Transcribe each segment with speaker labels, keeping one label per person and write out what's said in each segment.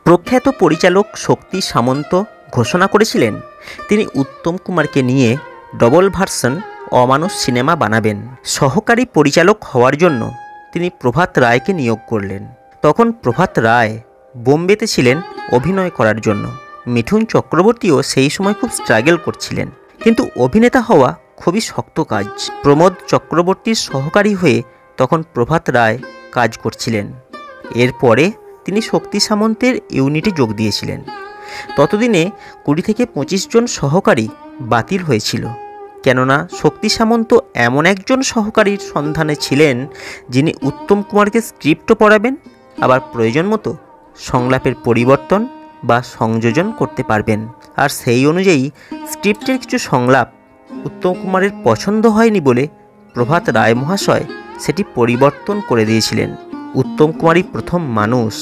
Speaker 1: প্রখ্যাত পরিচালক শক্তি সামন্ত ঘোষণা করেছিলেন তিনি উত্তম কুমারকে নিয়ে ডবল ভার্সন অমানুষ সিনেমা বানাবেন। সহকারী পরিচালক হওয়ার জন্য তিনি প্রভাত রায়কে নিয়োগ করলেন। তখন প্রভাত রায় বোম্বেতে ছিলেন অভিনয় করার জন্য। মিঠুন চক্রবর্তীও সেই সময় খুব স্ট্রাগল করছিলেন, কিন্তু অভিনেতা হওয়া খুবই শক্ত কাজ। প্রমোদ চক্রবর্তীর সহকারী হয়ে তখন প্রভাত রায় কাজ করছিলেন। এরপরে তিনি শক্তি সামন্তের ইউনিটে যোগ দিয়েছিলেন। ততদিনে 20 থেকে 25 জন সহকারী বাতিল হয়েছিল, কেননা শক্তি সামন্ত এমন একজন সহকারীর সন্ধানে ছিলেন যিনি উত্তম কুমারকে স্ক্রিপ্টও পড়াবেন, আবার প্রয়োজন মতো সংলাপের পরিবর্তন বা সংযোজন করতে পারবেন। আর সেই অনুযায়ী স্ক্রিপ্টের কিছু সংলাপ উত্তম কুমারের পছন্দ হয়নি বলে প্রভাত রায় মহাশয় সেটি পরিবর্তন করে দিয়েছিলেন। উত্তম কুমারই প্রথম মানুষ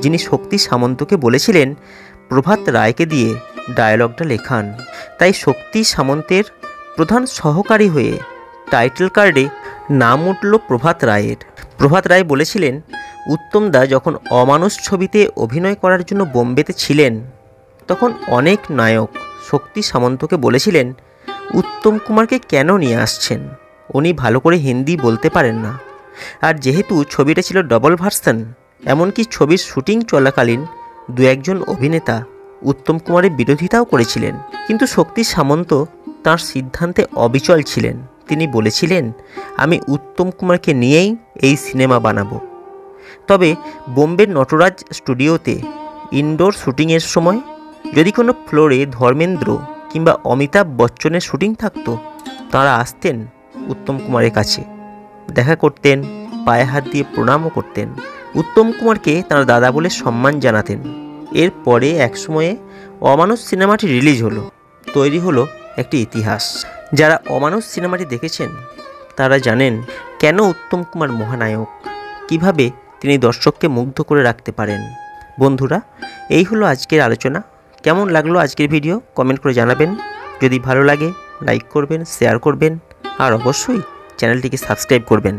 Speaker 1: যিনি শক্তি সামন্তকে বলেছিলেন প্রভাত রায়কে দিয়ে ডায়ালগটা লেখান। তাই শক্তি সামন্তের প্রধান সহকারী হয়ে টাইটেল কার্ডে নাম উঠল প্রভাত রায়ের। প্রভাত রায় বলেছিলেন উত্তমদা যখন অমানুষ ছবিতে অভিনয় করার জন্য বোম্বেতে ছিলেন তখন অনেক নায়ক শক্তি সামন্তকে বলেছিলেন উত্তম কুমারকে কেন নিয়ে আসছেন, উনি ভালো করে হিন্দি বলতে পারেন না। আর যেহেতু ছবিটা ছিল ডবল ভার্সন, এমনকি ছবির শুটিং চলাকালীন দু একজন অভিনেতা উত্তম কুমারের বিরোধিতাও করেছিলেন, কিন্তু শক্তি সামন্ত তাঁর সিদ্ধান্তে অবিচল ছিলেন। তিনি বলেছিলেন আমি উত্তম কুমারকে নিয়েই এই সিনেমা বানাবো। তবে বোম্বের নটরাজ স্টুডিওতে ইনডোর শুটিংয়ের সময় যদি কোনো ফ্লোরে ধর্মেন্দ্র কিংবা অমিতাভ বচ্চনের শুটিং থাকতো, তাঁরা আসতেন উত্তম কুমারের কাছে, দেখা করতেন, পায়ে হাত দিয়ে প্রণামও করতেন, উত্তম কুমারকে তাঁর দাদা বলে সম্মান জানাতেন। এরপরে একসময়ে অমানুষ সিনেমাটি রিলিজ হলো, তৈরি হলো একটি ইতিহাস। যারা অমানুষ সিনেমাটি দেখেছেন তারা জানেন কেন উত্তম কুমার মহানায়ক, কিভাবে তিনি দর্শককে মুগ্ধ করে রাখতে পারেন। বন্ধুরা, এই হলো আজকের আলোচনা। কেমন লাগলো আজকের ভিডিও কমেন্ট করে জানাবেন। যদি ভালো লাগে লাইক করবেন, শেয়ার করবেন, আর অবশ্যই চ্যানেলটিকে সাবস্ক্রাইব করবেন।